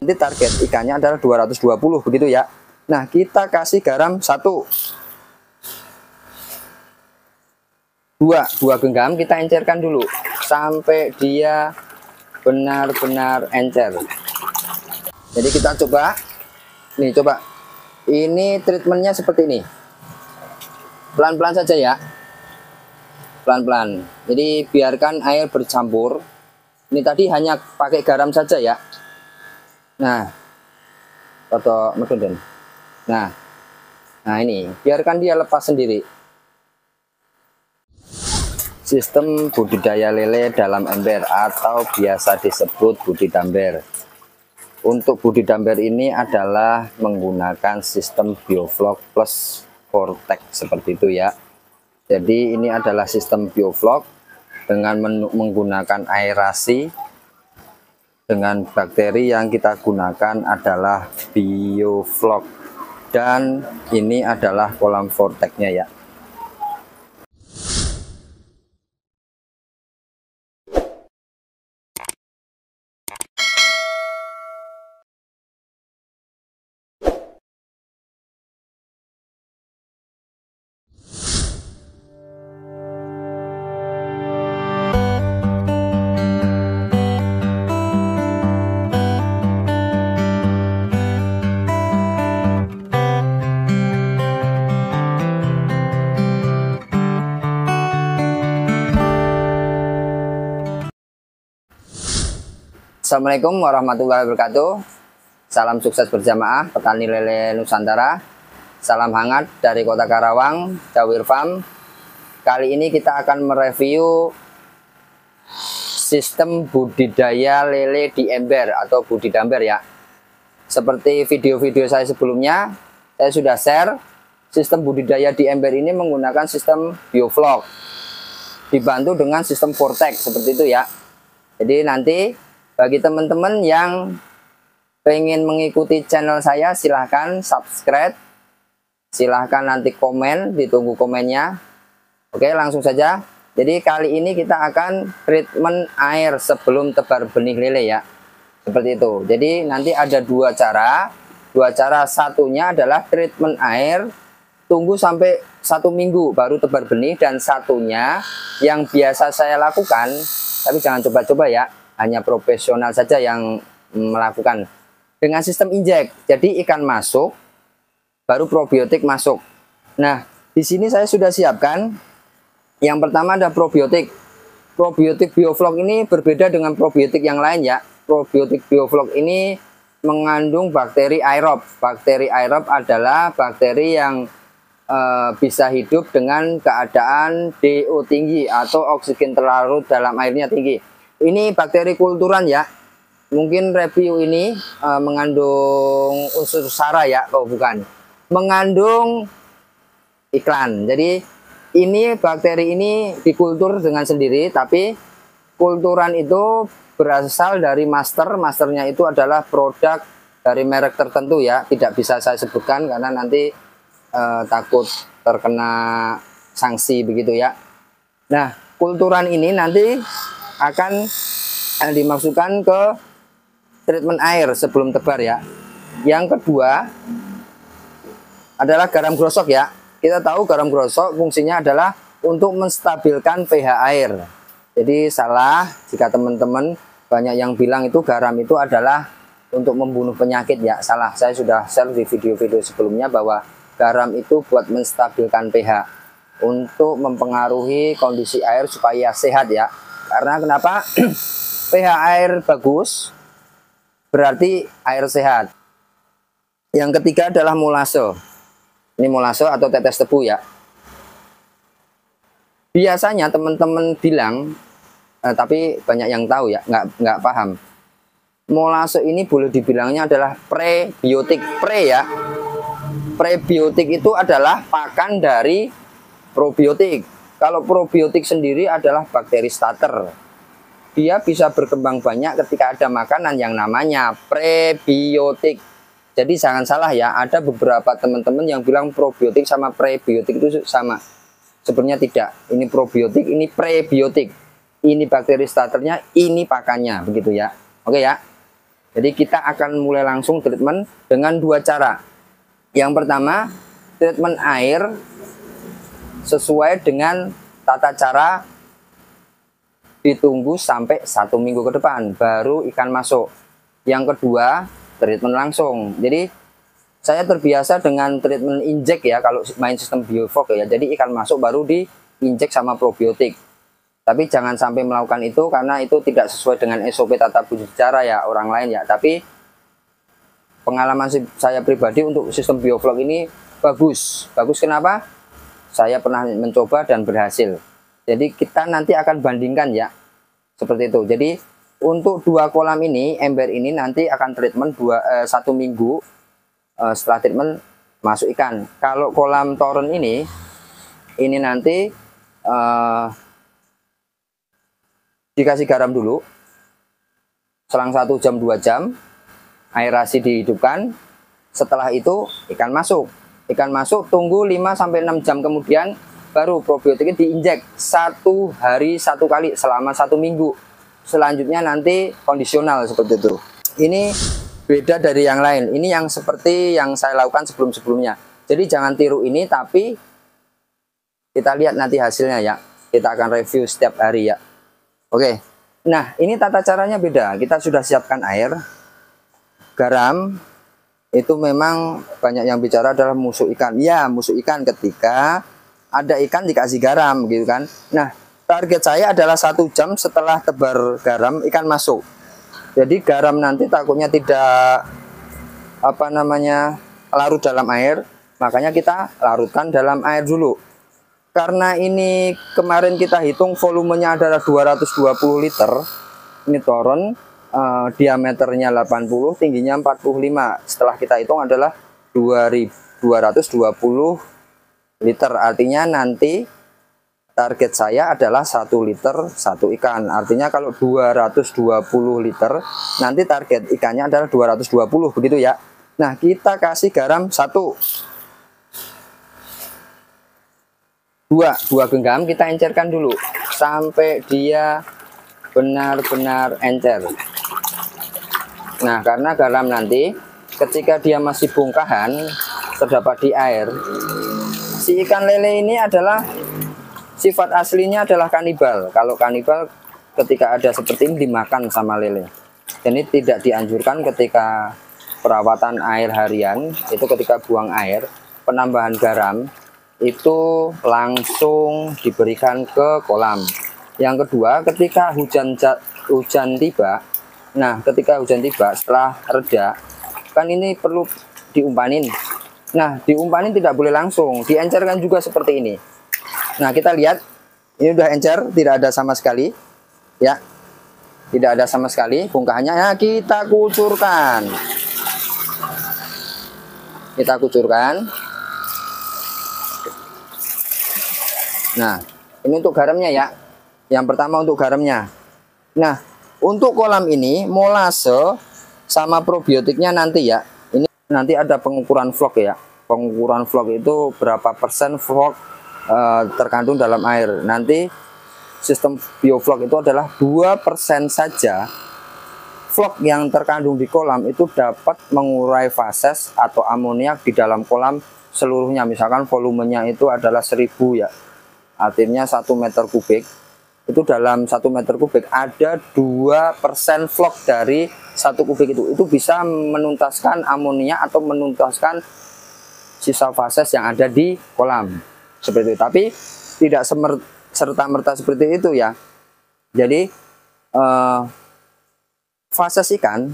Nanti target ikannya adalah 220 begitu ya. Nah, kita kasih garam 1. 2 genggam kita encerkan dulu sampai dia benar-benar encer. Jadi kita coba. Nih, coba. Ini treatmentnya seperti ini. Pelan-pelan saja ya. Pelan-pelan. Jadi biarkan air bercampur. Ini tadi hanya pakai garam saja ya. Nah, atau medun. Nah, ini biarkan dia lepas sendiri. Sistem budidaya lele dalam ember atau biasa disebut budidamber. Untuk budidamber ini adalah menggunakan sistem bioflok plus vortex seperti itu ya. Jadi ini adalah sistem bioflok dengan menggunakan aerasi, dengan bakteri yang kita gunakan adalah bioflok, dan ini adalah kolam vortexnya ya. Assalamualaikum warahmatullahi wabarakatuh. Salam sukses berjamaah petani lele Nusantara. Salam hangat dari Kota Karawang, Cawir Farm. Kali ini kita akan mereview sistem budidaya lele di ember atau budidamber ya. Seperti video-video saya sebelumnya, saya sudah share sistem budidaya di ember ini menggunakan sistem bioflok dibantu dengan sistem vortex seperti itu ya. Jadi nanti bagi teman-teman yang pengen mengikuti channel saya, silahkan subscribe, silahkan nanti komen, ditunggu komennya. Oke, langsung saja. Jadi kali ini kita akan treatment air sebelum tebar benih lele ya, seperti itu. Jadi nanti ada dua cara. Satunya adalah treatment air tunggu sampai 1 minggu baru tebar benih, dan satunya yang biasa saya lakukan, tapi jangan coba-coba ya, hanya profesional saja yang melakukan dengan sistem injek. Jadi ikan masuk, baru probiotik masuk. Nah, di sini saya sudah siapkan. Yang pertama ada probiotik. Probiotik bioflok ini berbeda dengan probiotik yang lain ya. Probiotik bioflok ini mengandung bakteri aerob. Bakteri aerob adalah bakteri yang bisa hidup dengan keadaan DO tinggi atau oksigen terlarut dalam airnya tinggi. Ini bakteri kulturan ya. Mungkin review ini mengandung unsur sara ya. Oh bukan, mengandung iklan. Jadi ini bakteri ini dikultur dengan sendiri, tapi kulturan itu berasal dari masternya itu adalah produk dari merek tertentu ya. Tidak bisa saya sebutkan karena nanti takut terkena sanksi begitu ya. Nah, kulturan ini nanti akan dimasukkan ke treatment air sebelum tebar ya. Yang kedua adalah garam grosok ya. Kita tahu garam grosok fungsinya adalah untuk menstabilkan pH air. Jadi salah jika teman-teman banyak yang bilang itu garam itu adalah untuk membunuh penyakit ya. Salah, saya sudah share di video-video sebelumnya bahwa garam itu buat menstabilkan pH, untuk mempengaruhi kondisi air supaya sehat ya. Karena kenapa? pH air bagus berarti air sehat. Yang ketiga adalah molase. Ini molase atau tetes tebu ya. Biasanya teman-teman bilang, tapi banyak yang tahu ya, nggak paham. Molase ini boleh dibilangnya adalah prebiotik. Ya. Prebiotik itu adalah pakan dari probiotik. Kalau probiotik sendiri adalah bakteri starter. Dia bisa berkembang banyak ketika ada makanan yang namanya prebiotik. Jadi jangan salah ya, ada beberapa teman-teman yang bilang probiotik sama prebiotik itu sama. Sebenarnya tidak. Ini probiotik, ini prebiotik. Ini bakteri starternya, ini pakannya, begitu ya. Oke ya. Jadi kita akan mulai langsung treatment dengan dua cara. Yang pertama, treatment air sesuai dengan tata cara, ditunggu sampai 1 minggu ke depan baru ikan masuk. Yang kedua, treatment langsung. Jadi saya terbiasa dengan treatment injek ya kalau main sistem bioflok ya. Jadi ikan masuk baru diinjek sama probiotik. Tapi jangan sampai melakukan itu karena itu tidak sesuai dengan SOP tata budidaya ya orang lain ya. Tapi pengalaman saya pribadi untuk sistem bioflok ini bagus. Bagus kenapa? Saya pernah mencoba dan berhasil. Jadi kita nanti akan bandingkan ya. Seperti itu. Jadi untuk 2 kolam ini, ember ini nanti akan treatment 1 minggu setelah treatment masuk ikan. Kalau kolam toren ini nanti dikasih garam dulu selang 1 jam 2 jam, aerasi dihidupkan. Setelah itu ikan masuk tunggu 5-6 jam kemudian baru probiotiknya diinjek 1 hari 1 kali selama 1 minggu. Selanjutnya nanti kondisional seperti itu. Ini beda dari yang lain. Ini yang seperti yang saya lakukan sebelum-sebelumnya. Jadi jangan tiru ini, tapi kita lihat nanti hasilnya ya. Kita akan review setiap hari ya. Oke. Nah, ini tata caranya beda. Kita sudah siapkan air, garam. Itu memang banyak yang bicara adalah musuh ikan. Ya, musuh ikan ketika ada ikan dikasih garam gitu kan. Nah, target saya adalah 1 jam setelah tebar garam ikan masuk. Jadi garam nanti takutnya tidak larut dalam air, makanya kita larutkan dalam air dulu. Karena ini kemarin kita hitung volumenya adalah 220 liter. Ini toren, diameternya 80, tingginya 45. Setelah kita hitung adalah 220 liter. Artinya nanti target saya adalah 1 liter 1 ikan. Artinya kalau 220 liter, nanti target ikannya adalah 220, begitu ya. Nah, kita kasih garam 2 genggam, kita encerkan dulu sampai dia benar-benar encer. Nah, karena garam nanti ketika dia masih bongkahan terdapat di air, si ikan lele ini adalah sifat aslinya adalah kanibal. Kalau kanibal ketika ada seperti ini dimakan sama lele. Jadi tidak dianjurkan ketika perawatan air harian, itu ketika buang air, penambahan garam itu langsung diberikan ke kolam. Yang kedua, ketika hujan tiba, nah ketika hujan tiba setelah reda, kan ini perlu diumpanin. Nah, diumpanin tidak boleh langsung, diencerkan juga seperti ini. Nah, kita lihat ini udah encer, tidak ada sama sekali ya, tidak ada sama sekali bongkahannya. Nah, kita kucurkan. Nah, ini untuk garamnya ya. Yang pertama untuk garamnya. Nah, untuk kolam ini molase sama probiotiknya nanti ya. Ini nanti ada pengukuran vlog ya. Pengukuran vlog itu berapa persen vlog terkandung dalam air. Nanti sistem biovlog itu adalah 2% saja vlog yang terkandung di kolam itu dapat mengurai fases atau amoniak di dalam kolam seluruhnya. Misalkan volumenya itu adalah 1000 ya. Artinya 1 meter kubik, itu dalam 1 meter kubik ada 2% vlog dari 1 kubik itu bisa menuntaskan amonia atau menuntaskan sisa fases yang ada di kolam seperti itu. Tapi tidak serta-merta seperti itu ya. Jadi fases ikan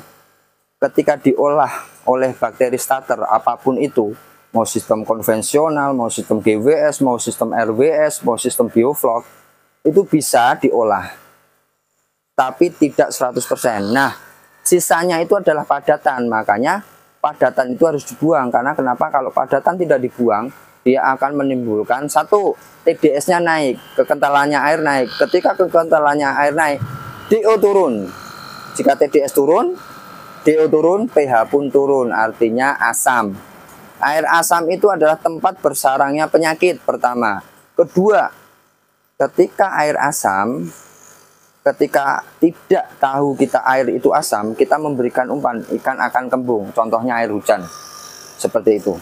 ketika diolah oleh bakteri starter apapun itu, mau sistem konvensional, mau sistem GWS, mau sistem RWS, mau sistem bioflok, itu bisa diolah. Tapi tidak 100%. Nah, sisanya itu adalah padatan. Makanya padatan itu harus dibuang. Karena kenapa? Kalau padatan tidak dibuang, dia akan menimbulkan satu, TDS-nya naik, kekentalannya air naik. Ketika kekentalannya air naik, DO turun. Jika TDS turun, DO turun, pH pun turun. Artinya asam. Air asam itu adalah tempat bersarangnya penyakit pertama. Kedua, ketika air asam ketika tidak tahu kita air itu asam, kita memberikan umpan, ikan akan kembung. Contohnya air hujan, seperti itu.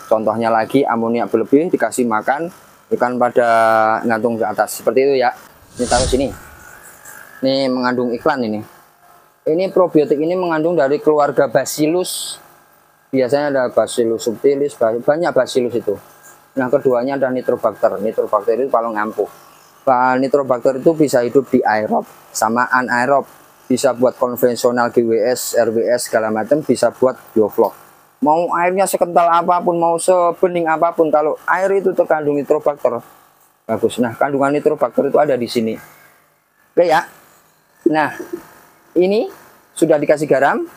Contohnya lagi amonia berlebih, dikasih makan, ikan pada ngantung ke atas, seperti itu ya. Ini taruh sini. Ini mengandung iklan ini. Ini probiotik ini mengandung dari keluarga Bacillus. Biasanya ada Bacillus subtilis, banyak Bacillus itu. Nah, keduanya ada Nitrobacter. Nitrobacter itu paling ampuh. Nitrobacter itu bisa hidup di aerob sama anaerob. Bisa buat konvensional GWS, RWS segala macam, bisa buat bioflok. Mau airnya sekental apapun, mau sebening apapun, kalau air itu terkandung Nitrobacter, bagus. Nah, kandungan Nitrobacter itu ada di sini. Oke ya. Nah, ini sudah dikasih garam.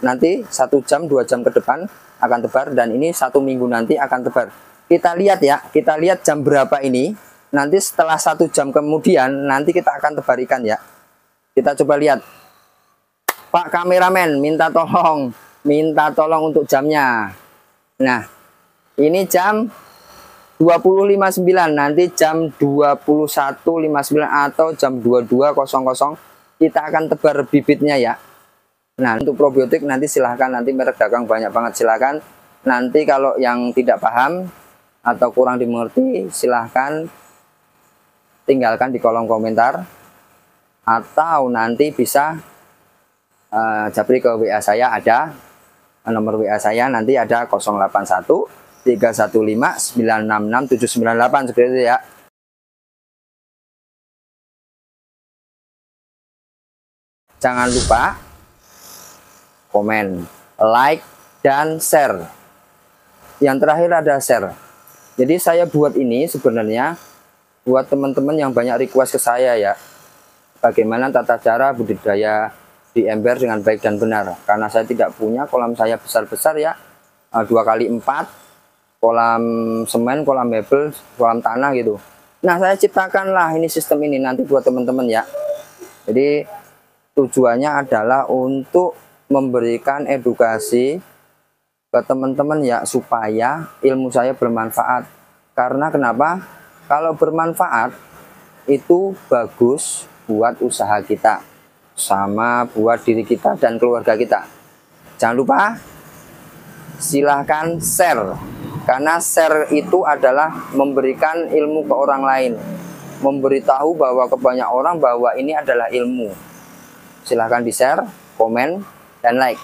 Nanti 1 jam 2 jam ke depan akan tebar, dan ini 1 minggu nanti akan tebar. Kita lihat ya, kita lihat jam berapa ini. Nanti setelah 1 jam kemudian nanti kita akan tebar ikan ya. Kita coba lihat. Pak kameramen, minta tolong untuk jamnya. Nah, ini jam 20.59, nanti jam 21.59 atau jam 22.00 kita akan tebar bibitnya ya. Nah, untuk probiotik nanti silahkan, nanti merek dagang banyak banget, silahkan. Nanti kalau yang tidak paham atau kurang dimengerti, silahkan tinggalkan di kolom komentar, atau nanti bisa japri ke WA saya, ada nomor WA saya, nanti ada 081 315 966 798, seperti itu ya. Jangan lupa komen, like, dan share. Yang terakhir ada share. Jadi saya buat ini sebenarnya buat teman-teman yang banyak request ke saya ya, bagaimana tata cara budidaya di ember dengan baik dan benar. Karena saya tidak punya kolam saya besar-besar ya, 2x4 kolam semen, kolam mebel, kolam tanah gitu. Nah, saya ciptakanlah ini sistem ini nanti buat teman-teman ya. Jadi tujuannya adalah untuk memberikan edukasi ke teman-teman ya, supaya ilmu saya bermanfaat. Karena kenapa? Kalau bermanfaat itu bagus buat usaha kita, sama buat diri kita dan keluarga kita. Jangan lupa silahkan share, karena share itu adalah memberikan ilmu ke orang lain, memberitahu bahwa ke banyak orang bahwa ini adalah ilmu. Silahkan di share, komen, dan like.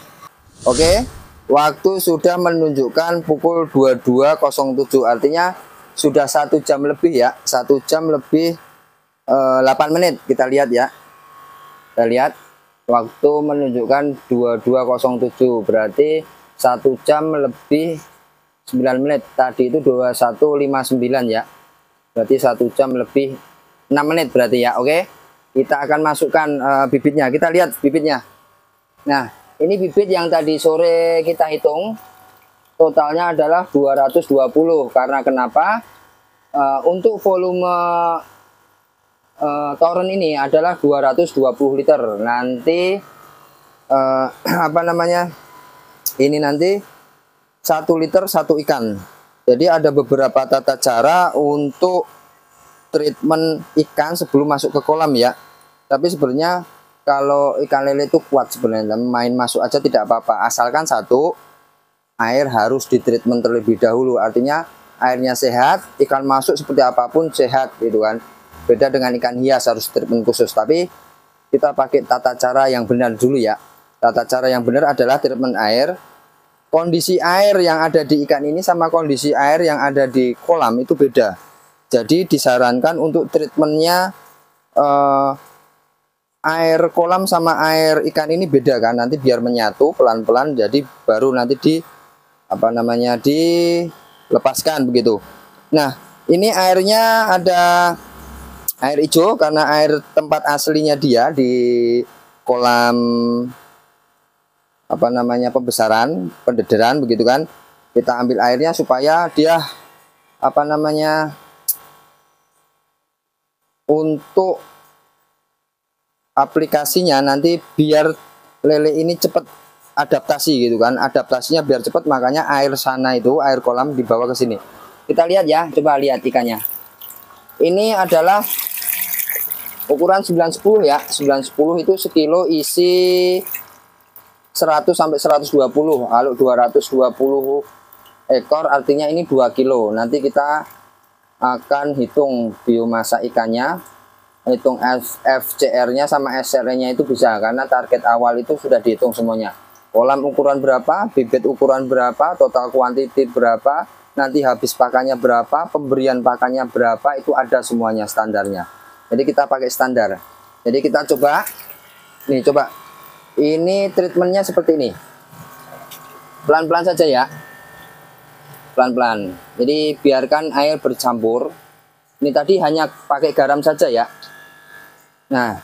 Oke, waktu sudah menunjukkan pukul 22.07, artinya sudah 1 jam lebih ya, 1 jam lebih 8 menit. Kita lihat ya, kita lihat waktu menunjukkan 22.07, berarti 1 jam lebih 9 menit. Tadi itu 21.59 ya, berarti 1 jam lebih 6 menit berarti ya. Oke, kita akan masukkan bibitnya. Kita lihat bibitnya. Nah, ini bibit yang tadi sore kita hitung, totalnya adalah 220. Karena kenapa? Untuk volume toren ini adalah 220 liter. Nanti apa namanya, ini nanti 1 liter 1 ikan. Jadi ada beberapa tata cara untuk treatment ikan sebelum masuk ke kolam ya. Tapi sebenarnya kalau ikan lele itu kuat sebenarnya, main masuk aja tidak apa-apa, asalkan satu, air harus di treatment terlebih dahulu. Artinya airnya sehat, ikan masuk seperti apapun sehat gitu kan. Beda dengan ikan hias, harus treatment khusus. Tapi kita pakai tata cara yang benar dulu ya. Tata cara yang benar adalah treatment air. Kondisi air yang ada di ikan ini sama kondisi air yang ada di kolam itu beda. Jadi disarankan untuk treatmentnya air kolam sama air ikan ini beda kan, nanti biar menyatu pelan-pelan, jadi baru nanti di apa namanya, dilepaskan begitu. Nah, ini airnya ada air hijau karena air tempat aslinya dia di kolam apa namanya, pembesaran, pendederan begitu kan. Kita ambil airnya supaya dia apa namanya, untuk aplikasinya nanti biar lele ini cepat adaptasi gitu kan, adaptasinya biar cepat, makanya air sana itu, air kolam dibawa ke sini. Kita lihat ya, coba lihat ikannya. Ini adalah ukuran 910 ya. 910 itu sekilo isi 100 sampai 120. Kalau 220 ekor artinya ini 2 kilo. Nanti kita akan hitung biomasa ikannya, hitung FCR-nya sama SCR-nya itu bisa, karena target awal itu sudah dihitung semuanya. Kolam ukuran berapa, bibit ukuran berapa, total kuantiti berapa, nanti habis pakannya berapa, pemberian pakannya berapa, itu ada semuanya standarnya. Jadi kita pakai standar. Jadi kita coba, nih coba, ini treatmentnya seperti ini. Pelan-pelan saja ya, pelan-pelan. Jadi biarkan air bercampur. Ini tadi hanya pakai garam saja ya. Nah,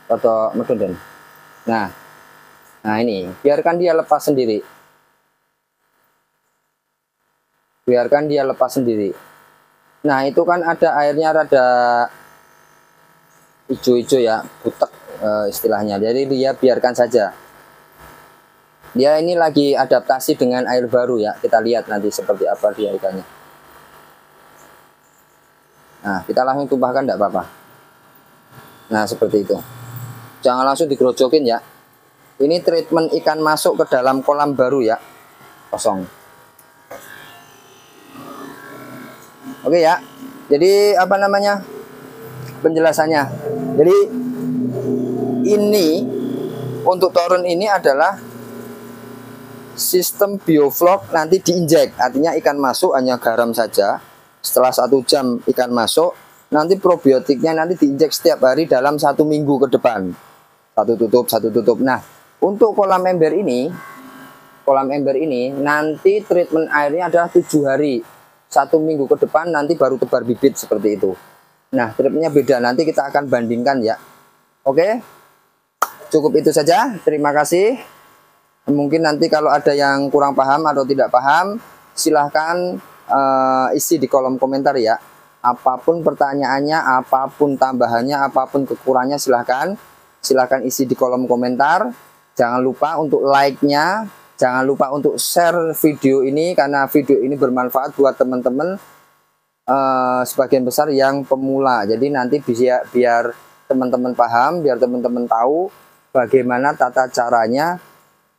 atau medun. Nah ini biarkan dia lepas sendiri. Biarkan dia lepas sendiri. Nah itu kan ada airnya rada hijau-hijau ya, butek istilahnya. Jadi dia biarkan saja. Dia ini lagi adaptasi dengan air baru ya. Kita lihat nanti seperti apa dia ikannya. Nah kita langsung tumpahkan tidak apa-apa. Nah seperti itu. Jangan langsung digerojokin ya. Ini treatment ikan masuk ke dalam kolam baru ya, kosong. Oke ya. Jadi apa namanya penjelasannya? Jadi ini untuk turun ini adalah sistem bioflok, nanti diinjek. Artinya ikan masuk hanya garam saja. Setelah 1 jam ikan masuk, nanti probiotiknya nanti diinjek setiap hari dalam 1 minggu ke depan. Satu tutup. Nah untuk kolam ember ini nanti treatment airnya adalah 7 hari, 1 minggu ke depan nanti baru tebar bibit seperti itu. Nah treatmentnya beda, nanti kita akan bandingkan ya. Oke, cukup itu saja. Terima kasih. Mungkin nanti kalau ada yang kurang paham atau tidak paham, silahkan isi di kolom komentar ya. Apapun pertanyaannya, apapun tambahannya, apapun kekurangannya, silahkan isi di kolom komentar. Jangan lupa untuk like-nya, jangan lupa untuk share video ini, karena video ini bermanfaat buat teman-teman sebagian besar yang pemula. Jadi nanti biar teman-teman paham, biar teman-teman tahu bagaimana tata caranya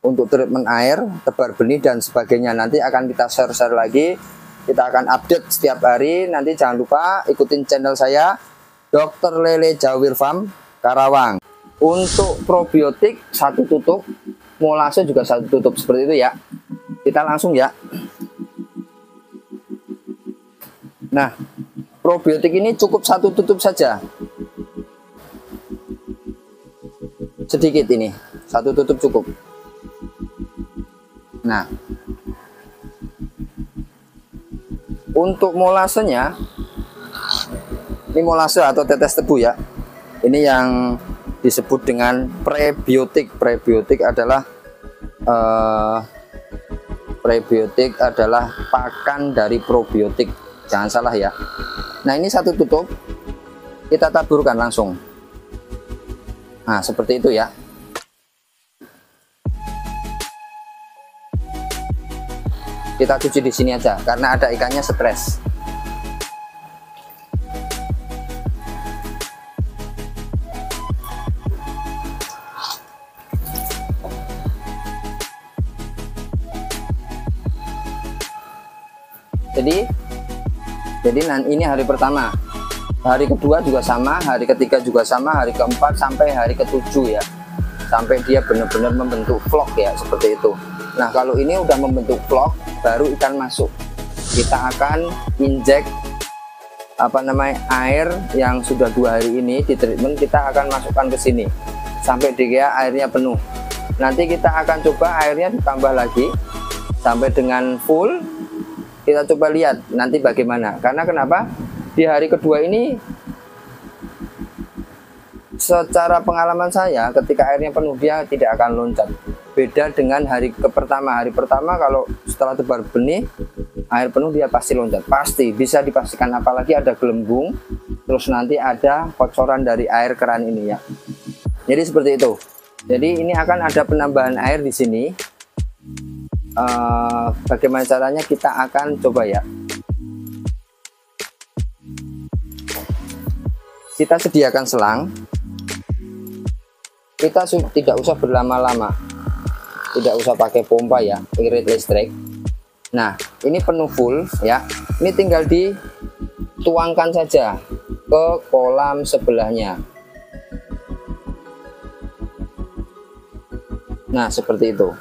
untuk treatment air, tebar benih dan sebagainya. Nanti akan kita share-share lagi, kita akan update setiap hari. Nanti jangan lupa ikutin channel saya, Dr. Lele Jawir Farm Karawang. Untuk probiotik 1 tutup, molase juga 1 tutup, seperti itu ya. Kita langsung ya. Nah, probiotik ini cukup 1 tutup saja. Sedikit ini, 1 tutup cukup. Nah, untuk molasenya, ini molase atau tetes tebu ya. Ini yang disebut dengan prebiotik. Prebiotik adalah pakan dari probiotik. Jangan salah ya. Nah ini 1 tutup, kita taburkan langsung. Nah seperti itu ya. Kita cuci di sini aja karena ada ikannya stres. Jadi ini hari pertama, hari kedua juga sama, hari ketiga juga sama, hari keempat sampai hari ketujuh ya, sampai dia benar-benar membentuk vlog ya, seperti itu. Nah kalau ini udah membentuk vlog, baru ikan masuk, kita akan injek air yang sudah 2 hari ini di treatment, kita akan masukkan ke sini sampai dia airnya penuh. Nanti kita akan coba airnya ditambah lagi sampai dengan full. Kita coba lihat nanti bagaimana. Karena kenapa? Di hari kedua ini, secara pengalaman saya, ketika airnya penuh dia tidak akan loncat. Beda dengan hari pertama. Hari pertama kalau setelah tebar benih, air penuh dia pasti loncat. Pasti, bisa dipastikan. Apalagi ada gelembung, terus nanti ada kocoran dari air keran ini ya. Jadi seperti itu. Jadi ini akan ada penambahan air di sini. Bagaimana caranya kita akan coba ya. kita sediakan selang. Kita tidak usah berlama-lama, tidak usah pakai pompa ya, irit listrik. Nah, ini penuh full ya. Ini tinggal dituangkan saja ke kolam sebelahnya. Nah, seperti itu.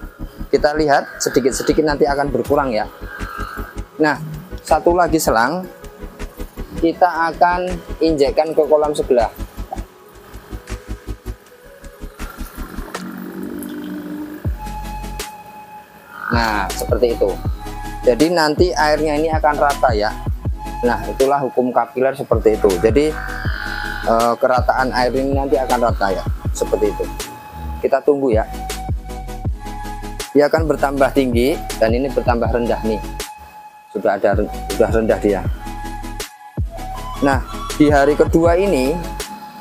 Kita lihat sedikit-sedikit nanti akan berkurang ya. Nah, satu lagi selang kita akan injekkan ke kolam sebelah. Nah, seperti itu. Jadi nanti airnya ini akan rata ya. Nah, itulah hukum kapiler seperti itu. Jadi kerataan air ini nanti akan rata ya, seperti itu. Kita tunggu ya. Dia akan bertambah tinggi dan ini bertambah rendah nih. Sudah rendah dia. Nah, di hari kedua ini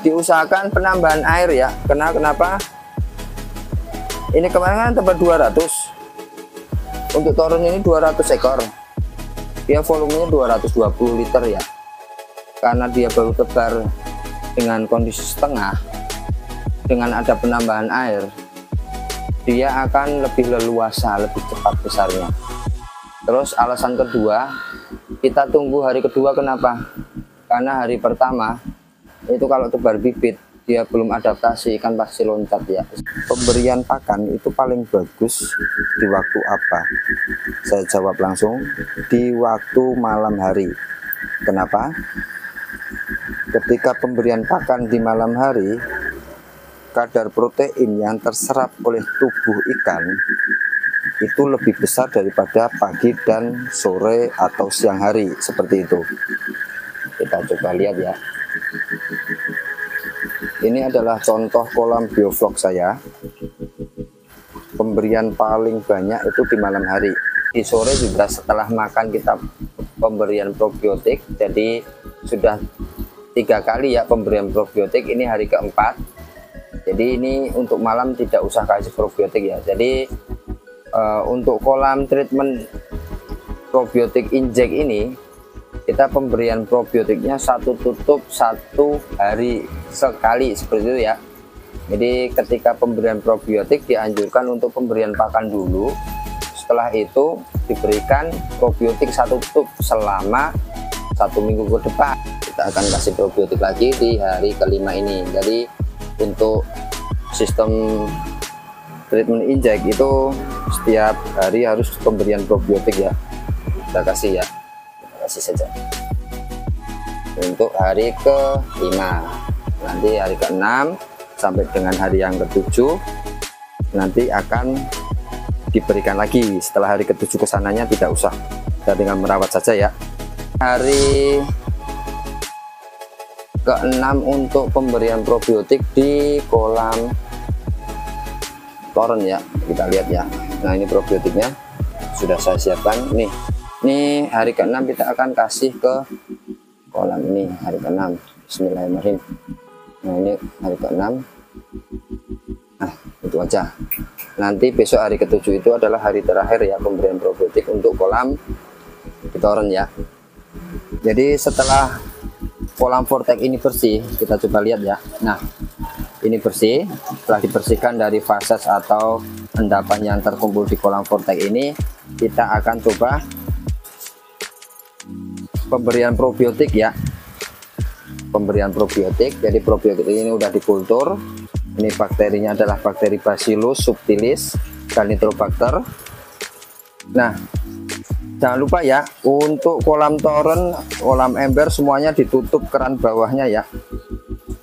diusahakan penambahan air ya. Kenapa? Ini kemarin kan tempat 200. Untuk toren ini 200 ekor. Dia volumenya 220 liter ya. Karena dia baru tebar dengan kondisi setengah, dengan ada penambahan air, dia akan lebih leluasa, lebih cepat besarnya. Terus alasan kedua, kita tunggu hari kedua. Kenapa? Karena hari pertama itu kalau tebar bibit dia belum adaptasi, ikan pasti loncat ya. Pemberian pakan itu paling bagus di waktu apa? Saya jawab langsung, di waktu malam hari. Kenapa? Ketika pemberian pakan di malam hari, kadar protein yang terserap oleh tubuh ikan itu lebih besar daripada pagi dan sore atau siang hari, seperti itu. Kita coba lihat ya. Ini adalah contoh kolam bioflok saya. Pemberian paling banyak itu di malam hari. Di sore juga setelah makan kita pemberian probiotik. Jadi sudah 3 kali ya pemberian probiotik. Ini hari keempat. Jadi ini untuk malam tidak usah kasih probiotik ya. Jadi untuk kolam treatment probiotik injek ini, kita pemberian probiotiknya 1 tutup 1 hari sekali, seperti itu ya. Jadi ketika pemberian probiotik dianjurkan untuk pemberian pakan dulu. Setelah itu diberikan probiotik 1 tutup selama 1 minggu ke depan. Kita akan kasih probiotik lagi di hari kelima ini. Jadi untuk sistem treatment injek itu setiap hari harus pemberian probiotik ya. Kita kasih ya, kita kasih saja untuk hari ke-5. Nanti hari ke-6 sampai dengan hari yang ke-7 nanti akan diberikan lagi. Setelah hari ke-7 kesananya tidak usah, kita tinggal merawat saja ya. Hari ke-6 untuk pemberian probiotik di kolam toren ya, kita lihat ya. Nah, ini probiotiknya sudah saya siapkan nih. Ini hari ke-6 kita akan kasih ke kolam ini, hari ke-6. Bismillahirrahmanirrahim. Nah, ini hari ke-6. Nah, itu aja. Nanti besok hari ke-7 itu adalah hari terakhir ya pemberian probiotik untuk kolam di toren ya. Jadi setelah kolam vortex ini bersih, kita coba lihat ya. Nah, ini bersih. Setelah dibersihkan dari fases atau endapan yang terkumpul di kolam vortex ini, kita akan coba pemberian probiotik ya. Pemberian probiotik. Jadi probiotik ini udah dikultur. Ini bakterinya adalah bakteri Bacillus subtilis dan Nitrobacter. Nah, jangan lupa ya, untuk kolam toren, kolam ember semuanya ditutup keran bawahnya ya.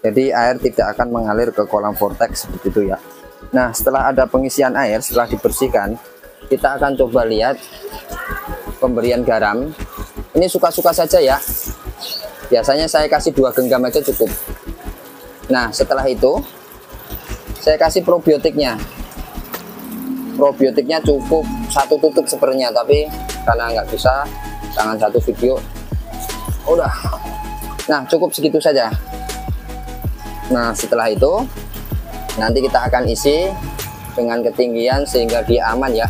Jadi air tidak akan mengalir ke kolam vortex seperti itu ya. Nah, setelah ada pengisian air, setelah dibersihkan, kita akan coba lihat pemberian garam. Ini suka-suka saja ya. Biasanya saya kasih 2 genggam aja cukup. Nah, setelah itu saya kasih probiotiknya. Probiotiknya cukup 1 tutup sepernya, tapi karena nggak bisa, tangan 1 video udah. Nah, cukup segitu saja. Nah, setelah itu nanti kita akan isi dengan ketinggian sehingga dia aman ya.